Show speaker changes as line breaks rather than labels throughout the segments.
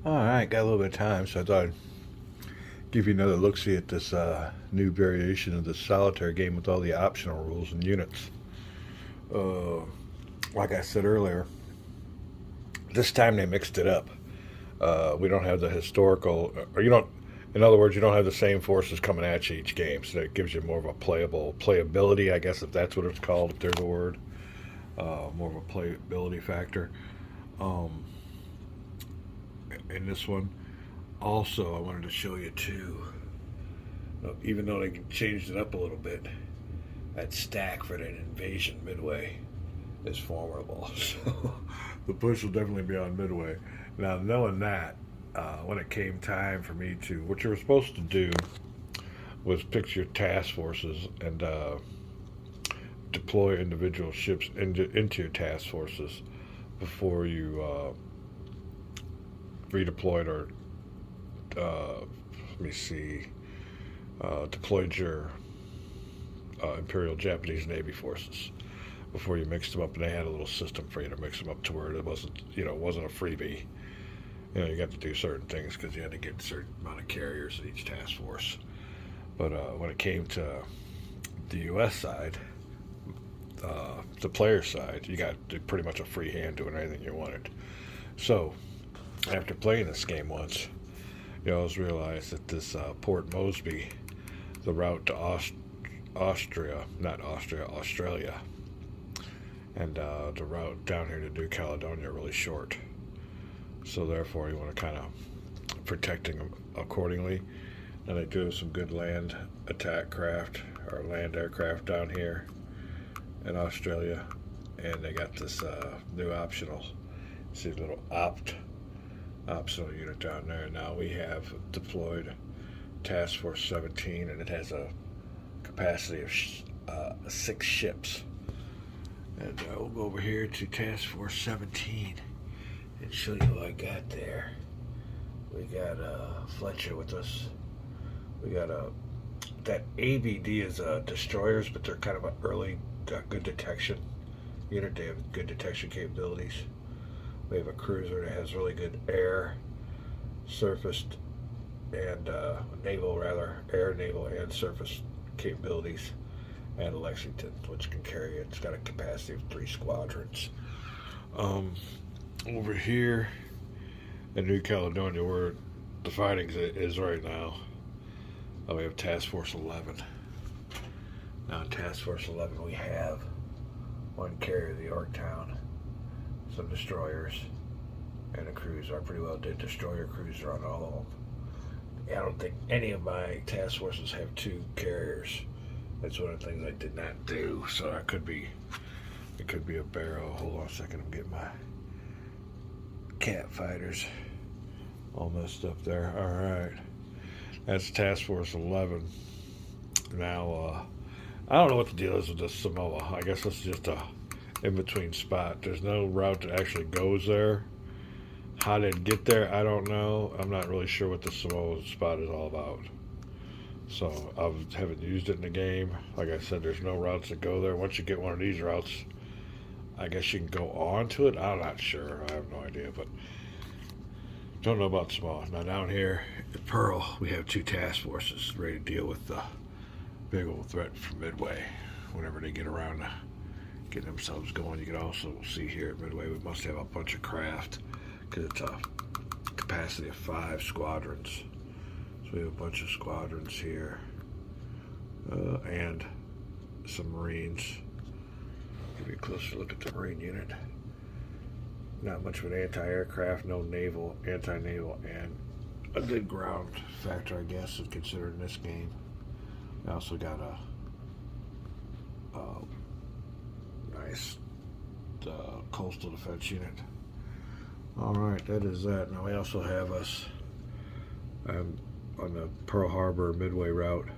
Alright, got a little bit of time, so I thought I'd give you another look-see at this new variation of the Solitaire game with all the optional rules and units. Uh, like I said earlier, this time they mixed it up. We don't have the historical, or you don't, in other words, you don't have the same forces coming at you each game, so that gives you more of a playability, I guess, if that's what it's called, if there's a word. More of a playability factor. Um, in this one, also, I wanted to show you too, even though they changed it up a little bit, that stack for that invasion Midway is formidable. So the push will definitely be on Midway. Now, knowing that, when it came time for me to, what you were supposed to do was pick your task forces and deploy individual ships into your task forces before you redeployed or let me see, deployed your Imperial Japanese Navy forces before you mixed them up, and they had a little system for you to mix them up to where it wasn't, it wasn't a freebie. You got to do certain things because you had to get a certain amount of carriers in each task force. But when it came to the U.S. side, the player side, you got pretty much a free hand doing anything you wanted. So after playing this game once, you always realized that this Port Moresby, the route to Australia, and the route down here to New Caledonia are really short. So therefore, you want to kind of protecting them accordingly. Now they do have some good land attack craft or land aircraft down here in Australia, and they got this new optional, see, little optional unit down there. Now we have deployed Task Force 17, and it has a capacity of 6 ships. And we'll go over here to Task Force 17 and show you what I got there. We got Fletcher with us. We got that ABD is destroyers, but they're kind of an early, good detection unit. They have good detection capabilities. We have a cruiser that has really good air, surface, and air, naval, and surface capabilities. And Lexington, which can carry, it's got a capacity of 3 squadrons. Over here in New Caledonia, where the fighting is right now, we have Task Force 11. Now in Task Force 11 we have 1 carrier, the Yorktown, some destroyers, and a cruiser. I pretty well did destroyer cruiser on all of them. I don't think any of my task forces have 2 carriers. That's one of the things I did not do, so it could be a barrel. Hold on a second, I'm getting my cat fighters all messed up there. Alright, that's Task Force 11. Now, I don't know what the deal is with this Samoa. I guess this is just a in-between spot. There's no route that actually goes there. How they'd get there, I don't know. I'm not really sure what the Samoa spot is all about. So I haven't used it in the game. Like I said, there's no routes that go there. Once you get one of these routes, I guess you can go on to it. I'm not sure. I have no idea, but don't know about Samoa. Now down here at Pearl, we have 2 task forces ready to deal with the big old threat from Midway. Whenever they get around to getting themselves going, you can also see here at Midway, we must have a bunch of craft because it's a capacity of 5 squadrons. So we have a bunch of squadrons here and some Marines. Give you a closer look at the Marine unit. Not much of an anti-aircraft, no naval, anti-naval, and a good ground factor, I guess, is considered in this game. We also got a nice coastal defense unit. Alright, that is that. Now we also have us on the Pearl Harbor Midway route.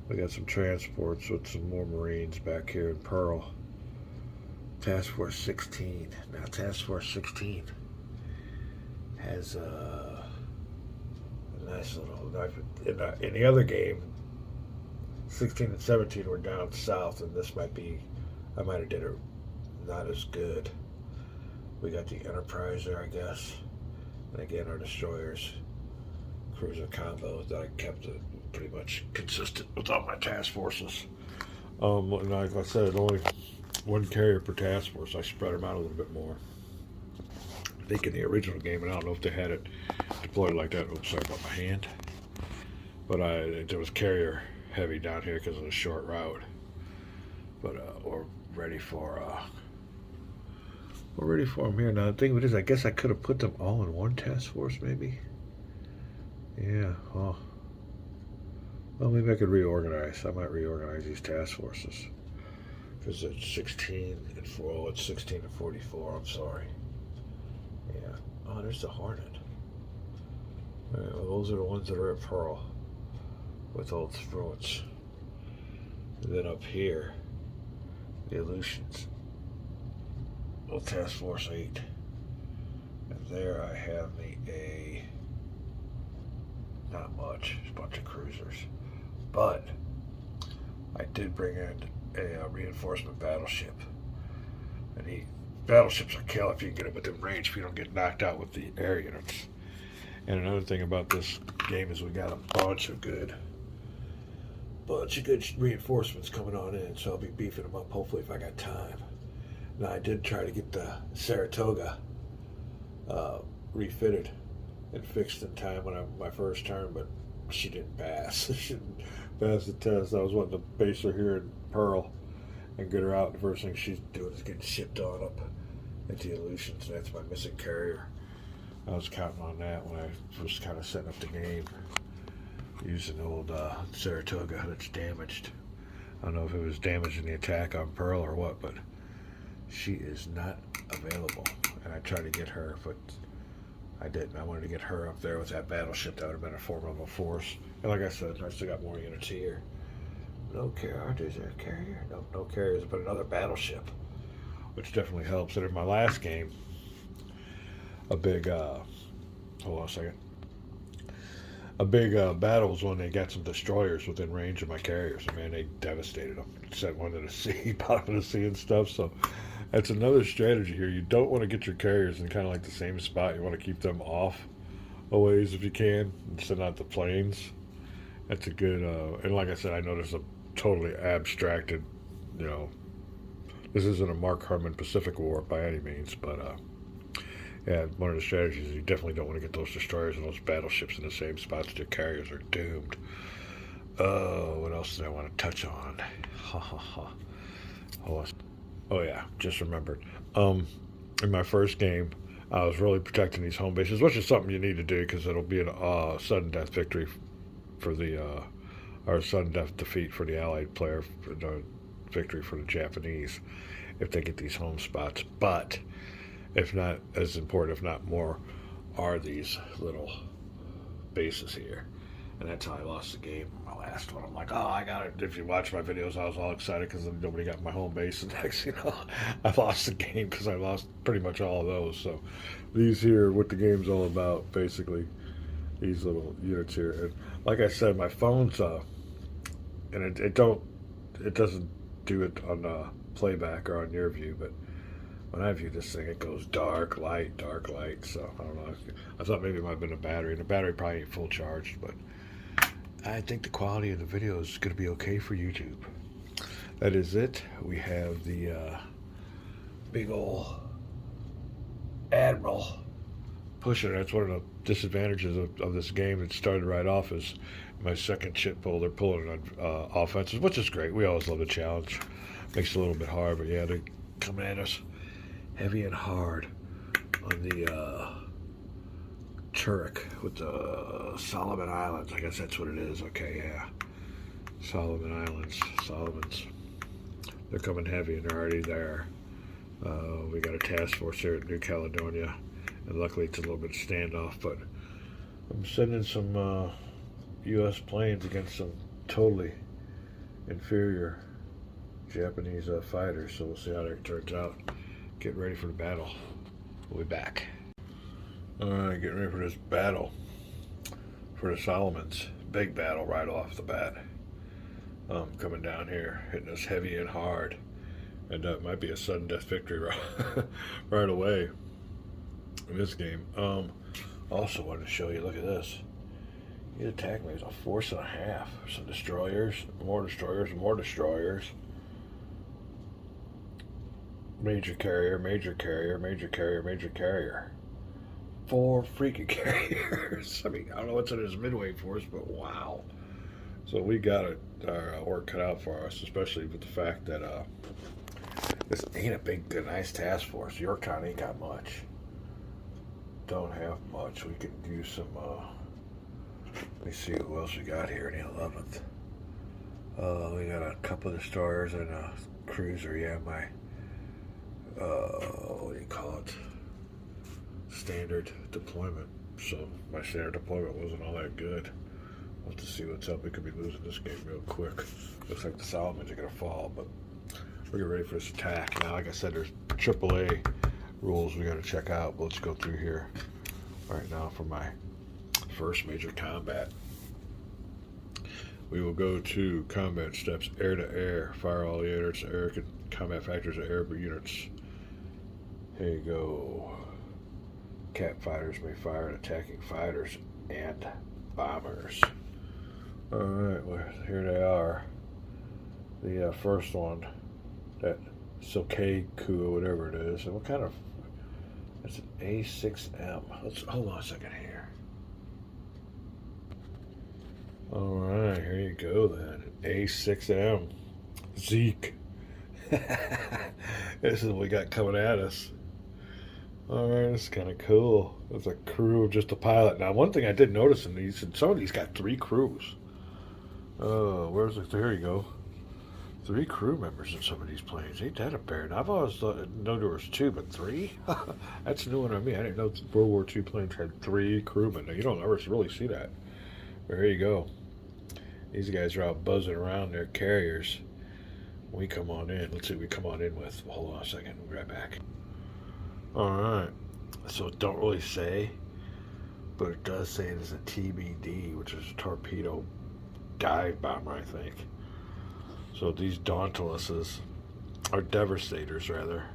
We got some transports with some more Marines back here in Pearl. Task Force 16. Now Task Force 16 has a nice little knife. In the other game, 16 and 17 were down south, and this might be, I might have did it not as good. We got the Enterprise there, I guess. And again, our destroyers, cruiser combos that I kept pretty much consistent with all my task forces. Like I said, only one carrier per task force. I spread them out a little bit more. I think in the original game, and I don't know if they had it deployed like that. Oops, sorry about my hand. But it was carrier heavy down here because of the short route. But we're ready for them here. Now the thing is, I guess I could have put them all in one task force, maybe. Yeah. Oh. Well, maybe I could reorganize. I might reorganize these task forces because it's 16 and 4. Oh, it's 16 and 44. I'm sorry. Yeah. Oh, there's the Hornet. All right, well, those are the ones that are at Pearl with old throats. And then up here, the Aleutians. Well, Task Force 8. And there I have me not much, just a bunch of cruisers. But I did bring in a reinforcement battleship. And the battleships are kill if you get it within range, if you don't get knocked out with the air units. And another thing about this game is we got a bunch of good reinforcements coming on in, so I'll be beefing them up hopefully if I got time. Now I did try to get the Saratoga refitted and fixed in time when my first turn, but she didn't pass. She didn't pass the test. I was wanting to base her here in Pearl and get her out. The first thing she's doing is getting shipped on up at the Aleutians. That's my missing carrier. I was counting on that when I was kind of setting up the game, using the old Saratoga that's damaged. I don't know if it was damaged in the attack on Pearl or what, but she is not available. And I tried to get her, but I didn't. I wanted to get her up there with that battleship. That would have been a formidable force. And like I said, I still got more units here. No carrier. Is there a carrier? No carriers, but another battleship, which definitely helps. And in my last game, a big, hold on a second. A big battle was when they got some destroyers within range of my carriers. And man, they devastated them. Sent one to the sea, bottom of the sea and stuff. So that's another strategy here. You don't want to get your carriers in kind of like the same spot. You want to keep them off a ways if you can and send out the planes. That's a good, and like I said, I know there's a totally abstracted, this isn't a Mark Herman Pacific War by any means, but yeah, one of the strategies is you definitely don't want to get those destroyers and those battleships in the same spots. Your carriers are doomed. Oh, what else did I want to touch on? Oh yeah, just remembered. In my first game, I was really protecting these home bases, which is something you need to do because it'll be a sudden death victory for the, or sudden death defeat for the Allied player, victory for the Japanese if they get these home spots. But if not as important, if not more, are these little bases here. And that's how I lost the game in my last one. I'm like, oh, I got it. If you watch my videos, I was all excited because nobody got my home base. And next, I lost the game because I lost pretty much all of those. So these here, what the game's all about, basically, these little units here. And like I said, my phone's, and it doesn't do it on playback or on your view, but when I view this thing, it goes dark, light, so I don't know. I thought maybe it might have been a battery, and the battery probably ain't full charged, but I think the quality of the video is going to be okay for YouTube. That is it. We have the big ol' Admiral pushing. That's one of the disadvantages of this game. It started right off as my second ship pull. They're pulling on offenses, which is great. We always love the challenge. Makes it a little bit hard, but yeah, they're coming at us heavy and hard on the Turek with the Solomon Islands. I guess that's what it is. Okay, yeah. Solomons. They're coming heavy and they're already there. We got a task force here at New Caledonia, and luckily it's a little bit of standoff, but I'm sending some U.S. planes against some totally inferior Japanese fighters, so we'll see how that turns out. Get ready for the battle. We'll be back. Alright, getting ready for this battle for the Solomons. Big battle right off the bat. Coming down here, hitting us heavy and hard. And that might be a sudden death victory right away in this game. Also wanted to show you, look at this. His attack rate is a force and a half. Some destroyers, more destroyers, more destroyers. Major carrier, major carrier, major carrier, major carrier. 4 freaking carriers. I mean, I don't know what's in his Midway force, but wow. So we got our work cut out for us, especially with the fact that this ain't a big, nice task force. Yorktown ain't got much. Don't have much. We could use some, let me see who else we got here in the 11th. We got a couple of destroyers and a cruiser. Yeah, my, what do you call it? Standard deployment. So my standard deployment wasn't all that good. We'll have to see what's up. We could be losing this game real quick. Looks like the Solomons are going to fall, but we're getting ready for this attack. Now, like I said, there's AAA rules we got to check out. But let's go through here right now for my first major combat. We will go to combat steps, air to air, fire all the units, air combat factors of air units. Here you go. Cat fighters may fire at attacking fighters and bombers. Alright, well, here they are. The first one, that Silkaku or whatever it is. And what kind of, that's an A6M. Let's hold on a second here. Alright, here you go then. A6M. Zeke. This is what we got coming at us. Alright, this is kind of cool. It's a crew of just a pilot. Now, one thing I did notice in these, some of these got 3 crews. Oh, where's it? There you go. 3 crew members in some of these planes. Ain't that a bear? I've always thought, known there was 2, but 3? That's new one on me. I didn't know World War II planes had 3 crewmen. Now, you don't ever really see that. But here you go. These guys are out buzzing around their carriers. We come on in. Let's see what we come on in with. Hold on a second. We'll be right back. Alright, so it don't really say, but it does say it is a TBD, which is a torpedo dive bomber, I think. So these Dauntlesses, or Devastators rather,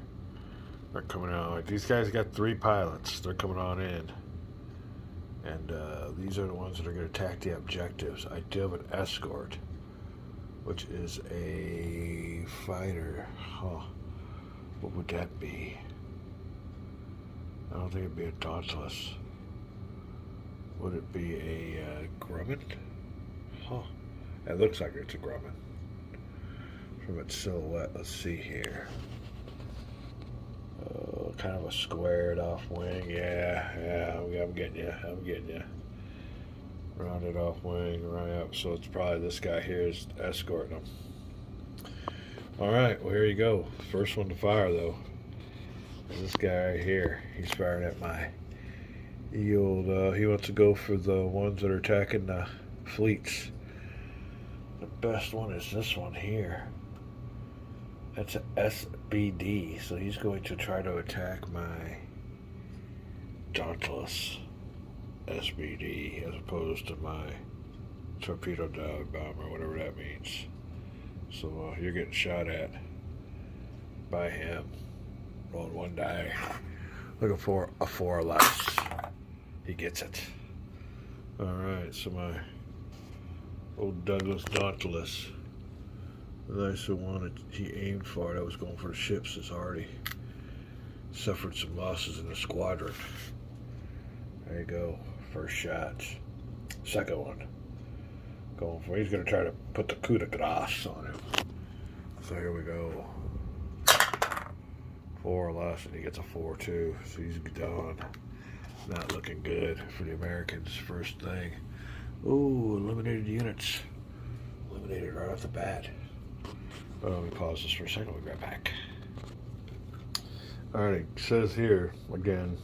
are coming out. Like, these guys got 3 pilots. They're coming on in. And these are the ones that are going to attack the objectives. I do have an escort, which is a fighter. Huh. What would that be? I don't think it'd be a Dauntless. Would it be a Grumman? Huh. It looks like it's a Grumman. From its silhouette, let's see here. Kind of a squared off wing. Yeah, I'm getting you. Rounded off wing, right up. So it's probably this guy here is escorting them. Alright, well, here you go. First one to fire, though. This guy right here, he's firing at my he wants to go for the ones that are attacking the fleets. The best one is this one here. That's an SBD, so he's going to try to attack my Dauntless SBD as opposed to my torpedo dive bomber, whatever that means. So you're getting shot at by him. Rolling 1 die. Looking for a 4 or less. He gets it. Alright, so my old Douglas Dauntless, the nice one that he aimed for, that was going for the ships, has already suffered some losses in the squadron. There you go. First shot. Second one. Going for, he's going to try to put the coup de grace on him. So here we go. 4 or less, and he gets a 4-2, so he's done. Not looking good for the Americans. First thing. Ooh, eliminated units. Eliminated right off the bat. Let me pause this for a second. We'll be right back. Alright, it says here, again,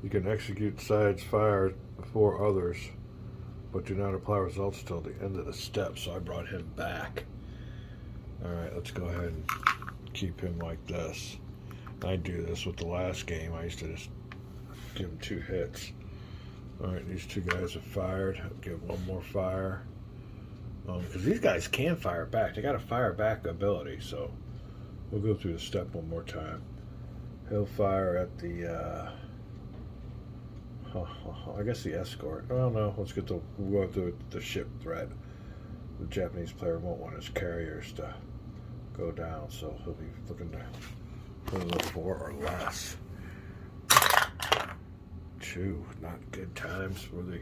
you can execute sides fire before others, but do not apply results until the end of the step, so I brought him back. Alright, let's go ahead and keep him like this. I do this with the last game. I used to just give him 2 hits. Alright, these 2 guys have fired. I'll give 1 more fire. Because these guys can fire back. They got a fire back ability, so we'll go through the step 1 more time. He'll fire at the I guess the escort. Oh no, let's get the we'll go through the ship thread. The Japanese player won't want his carriers to go down, so he'll be looking to look 4 or less. 2, not good times for the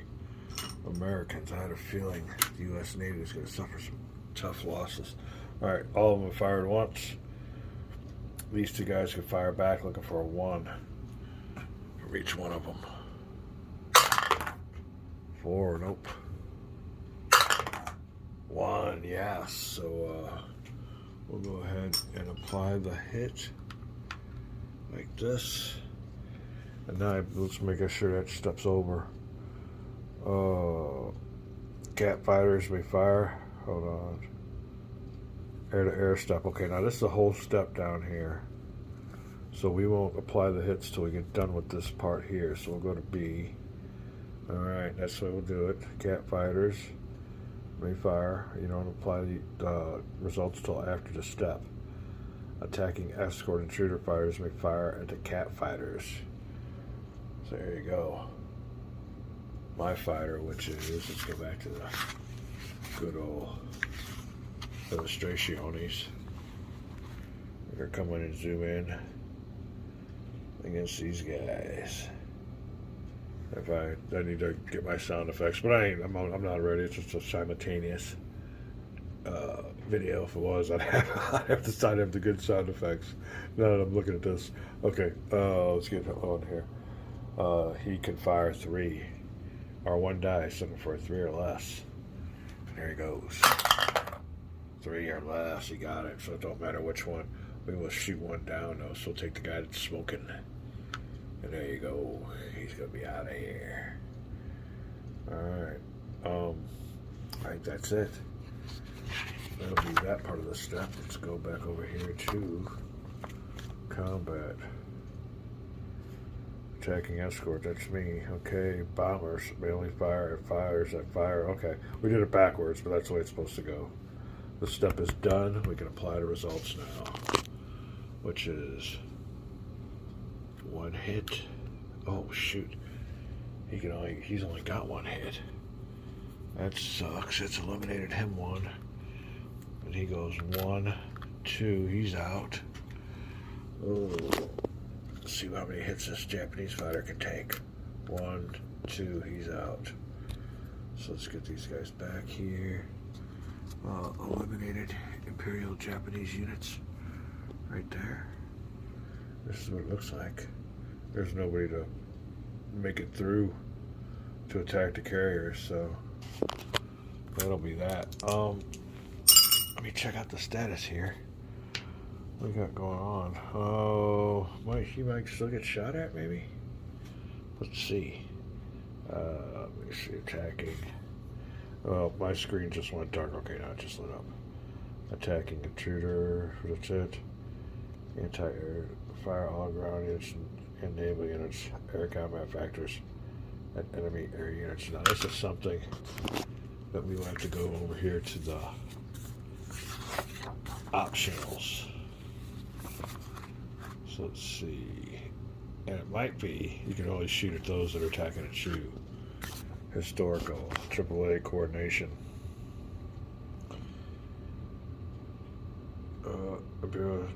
Americans. I had a feeling the U.S. Navy was going to suffer some tough losses. All right, all of them fired once. These 2 guys can fire back, looking for a 1 for each one of them. 4, nope. 1, yes. So we'll go ahead and apply the hit like this. And now let's make sure that steps over. Cat fighters may fire. Hold on. Air-to-air step. Okay, now this is a whole step down here. So we won't apply the hits till we get done with this part here. So we'll go to B. Alright, that's the way we'll do it. Cat fighters may fire. You don't apply the results till after the step. Attacking escort intruder fighters may fire into cat fighters. So there you go. My fighter, which is, let's go back to the good old illustrationes. We're going to come in and zoom in against these guys. If I need to get my sound effects, but I'm not ready. It's just a simultaneous video. If it was, I'd have to sign up the good sound effects. Now that I'm looking at this. Okay, let's get on here. He can fire 3 or 1 dice looking for a 3 or less. And there he goes. 3 or less, he got it. So it don't matter which one. We will shoot 1 down though. So we'll take the guy that's smoking. And there you go. He's gonna be out of here. Alright. I think that's it. That'll be that part of the step. Let's go back over here to combat. Attacking escort, that's me. Okay, bombers may only fire at fires that fire. Okay, we did it backwards, but that's the way it's supposed to go. The step is done. We can apply the results now, which is 1 hit. Oh shoot, he's only got 1 hit. That sucks. It's eliminated him 1, and he goes 1, 2. He's out. Oh. Let's see how many hits this Japanese fighter can take. 1, 2, he's out. So let's get these guys back here. Eliminated Imperial Japanese units right there. This is what it looks like. There's nobody to make it through to attack the carriers, so that'll be that. Let me check out the status here. What we got going on? Oh, he might still get shot at, maybe? Let's see. Let me see, attacking. Well, my screen just went dark. Okay, now it just lit up. Attacking intruder, that's it. Anti-air, fire all ground units and naval units, air combat factors, and enemy air units. Now, this is something that we will have to go over here to the optionals. So let's see, and it might be you can only shoot at those that are attacking at you. Historical, AAA coordination.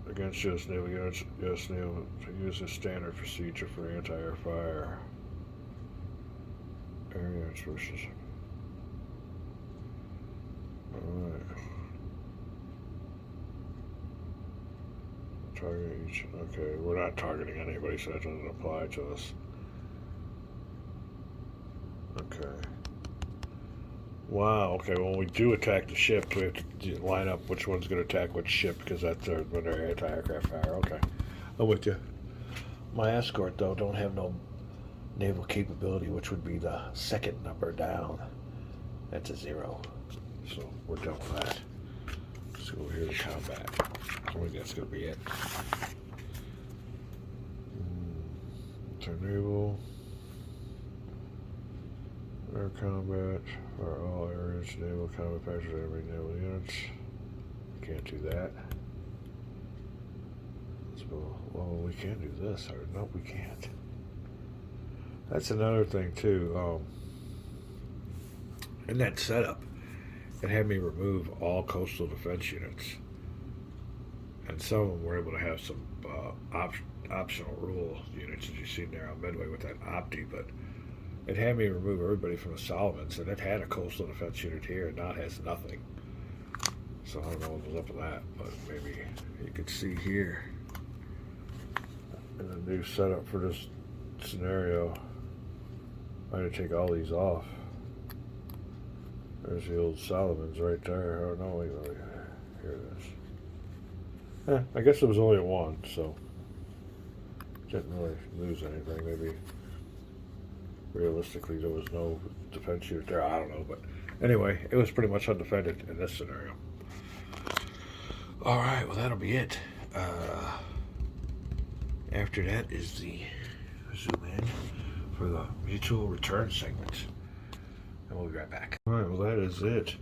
Against U.S. Naval units, U.S. Naval uses standard procedure for anti-air fire. Air units versus. Alright. Target each. Okay, we're not targeting anybody, so that doesn't apply to us. Okay. Wow, okay, when we do attack the ship, we have to line up which one's going to attack which ship, because that's when they're anti-aircraft fire. Okay, I'm with you. My escort, though, don't have no naval capability, which would be the 2nd number down. That's a 0. So we're done with that. Let's go over here to combat. I think that's going to be it. Naval. Air combat for all areas, naval combat factors, enemy naval units. Can't do that. Let's go. Well, we can do this. Or no, we can't. That's another thing too. In that setup, it had me remove all coastal defense units, and some of them were able to have some optional rule units, as you see there on Midway with that Opti, but it had me remove everybody from the Solomons, and it had a coastal defense unit here, and now it has nothing. So I don't know what was up with that, but maybe you could see here in the new setup for this scenario, I'm going to take all these off. There's the old Solomons right there. Oh no, wait, here it is. I guess it was only a one, so didn't really lose anything. Maybe realistically there was no defense unit there. I don't know, but anyway, it was pretty much undefended in this scenario. All right, well that'll be it. After that is the zoom in for the mutual return segment, and we'll be right back. All right, well that is it.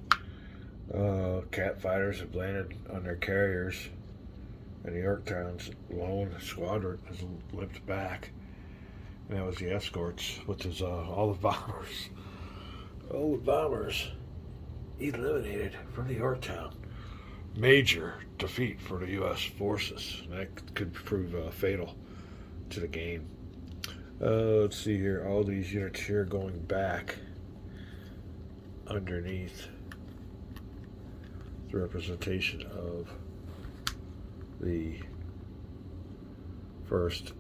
Cat fighters have landed on their carriers, and the Yorktown's lone squadron has limped back. And that was the escorts, which is all the bombers. All the bombers eliminated from the Yorktown. Major defeat for the U.S. forces. That could prove fatal to the game. Let's see here. All these units here going back underneath the representation of the 1st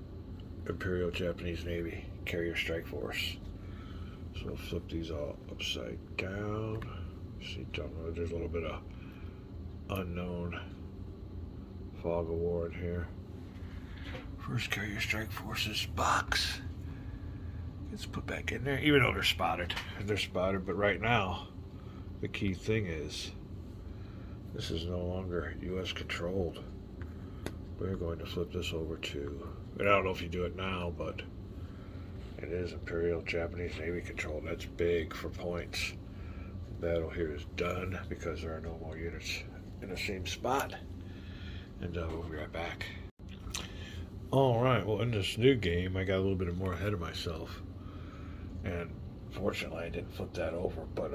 Imperial Japanese Navy Carrier Strike Force. So we'll flip these all upside down. See, there's a little bit of unknown fog of war in here. 1st Carrier Strike Forces box. It's put back in there, even though they're spotted. But right now, the key thing is this is no longer U.S. controlled. We're going to flip this over to, and I don't know if you do it now, but it is Imperial Japanese Navy controlled. That's big for points. The battle here is done because there are no more units in the same spot. And we'll be right back. Alright, well in this new game I got a little bit more ahead of myself. And fortunately I didn't flip that over, but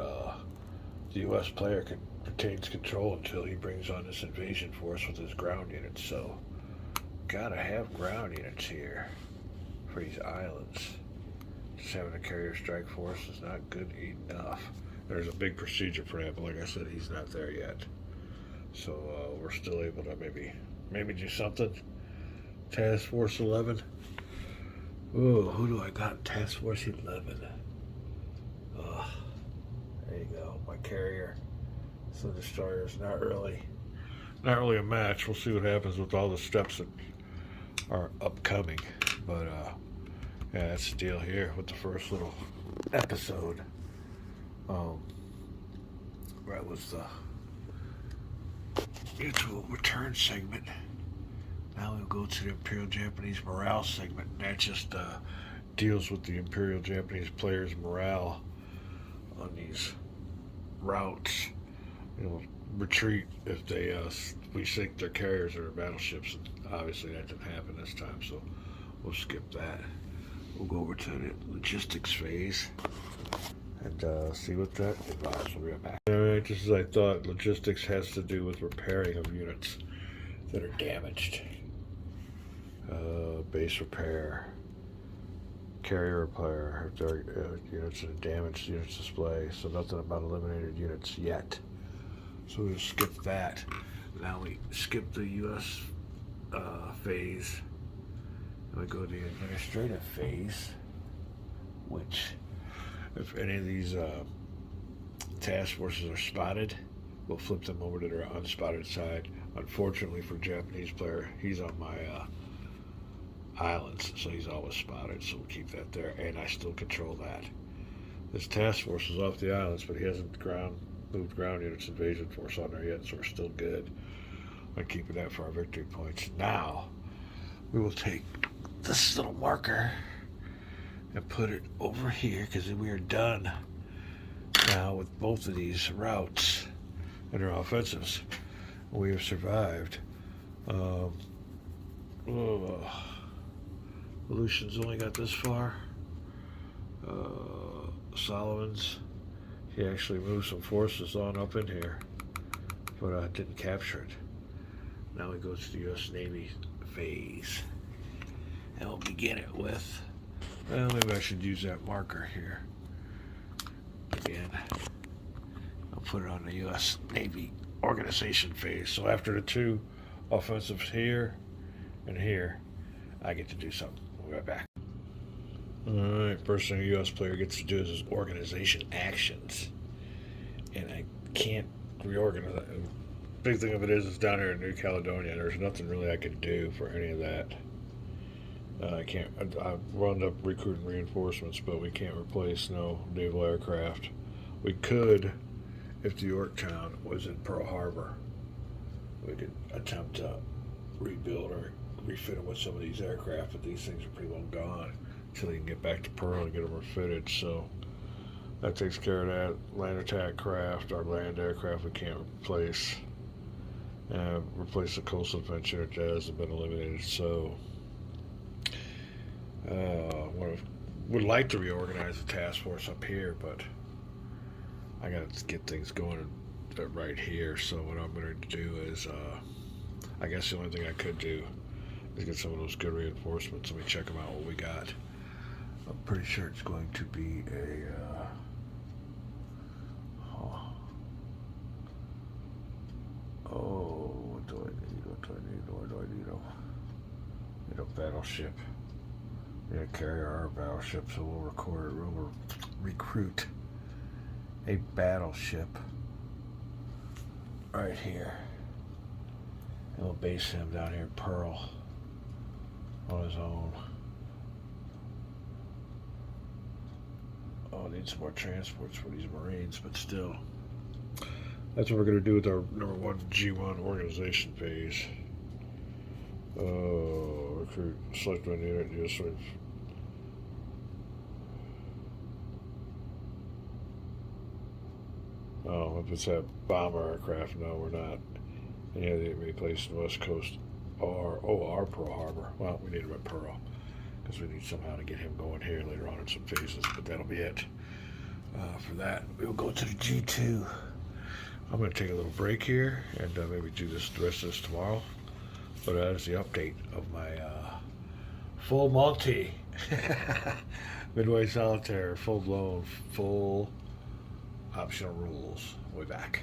the US player retains control until he brings on this invasion force with his ground units. So gotta have ground units here for these islands. Just having a carrier strike force is not good enough. There's a big procedure for that, but like I said, he's not there yet. So we're still able to maybe do something. Task Force 11. Oh, who do I got? Task Force 11. There you go. My carrier. So the destroyer's not really a match. We'll see what happens with all the steps that are upcoming. But yeah, that's the deal here with the first little episode. That was the mutual return segment. Now we'll go to the Imperial Japanese morale segment. That just deals with the Imperial Japanese players' morale on these routes. You know, retreat if they we sink their carriers or their battleships. And obviously that didn't happen this time, so we'll skip that. We'll go over to the logistics phase and see what that involves. We'll be right back. Alright, just as I thought, logistics has to do with repairing of units that are damaged. Base repair, carrier repair, if there are units that are damaged, units display, so nothing about eliminated units yet. So we'll skip that. Now we skip the US phase, and we go to the administrative phase, which if any of these task forces are spotted, we'll flip them over to their unspotted side. Unfortunately for Japanese player, he's on my islands, so he's always spotted, so we'll keep that there, and I still control that. This task force is off the islands, but he hasn't moved ground units invasion force on there yet, so we're still good. I'm keeping that for our victory points. Now we will take this little marker and put it over here, because we are done now with both of these routes and their offensives. We have survived. Aleutians only got this far. Solomon's. He actually moved some forces on up in here, but didn't capture it. Now we go to the U.S. Navy phase. And we'll begin it with, well, maybe I should use that marker here. Again, I'll put it on the U.S. Navy organization phase. So after the two offensives here and here, I get to do something. We'll be right back. Alright, first thing a U.S. player gets to do is his organization actions. And I can't reorganize it. The big thing of it is it's down here in New Caledonia. There's nothing really I can do for any of that. I can't. I wound up recruiting reinforcements, but we can't replace no naval aircraft. We could, if the Yorktown was in Pearl Harbor, we could attempt to rebuild or refit them with some of these aircraft, but these things are pretty well gone until they can get back to Pearl and get them refitted. So that takes care of that. Land attack craft, our land aircraft, we can't replace. Replace the coastal adventure that has been eliminated. So would like to reorganize the task force up here, but I got to get things going right here. So what I'm going to do is, I guess the only thing I could do is get some of those good reinforcements. Let me check them out, what we got. I'm pretty sure it's going to be a, what do I need? What do I need? What do I need? I need a battleship. Yeah, carrier our battleship, so we'll recruit a battleship right here. And we'll base him down here in Pearl on his own. Oh, I need some more transports for these Marines, but still. That's what we're going to do with our number 1 G1 organization phase. Recruit, select one unit, just sort of. Oh, if it's that bomber aircraft, no, we're not. Yeah, they may be placed in the West Coast or our Pearl Harbor. Well, we need him at Pearl because we need somehow to get him going here later on in some phases, but that'll be it. For that, we'll go to the G2. I'm going to take a little break here and maybe do the rest of this tomorrow. But that is the update of my full Monty. Midway Solitaire, full blown, full optional rules. We'll be back.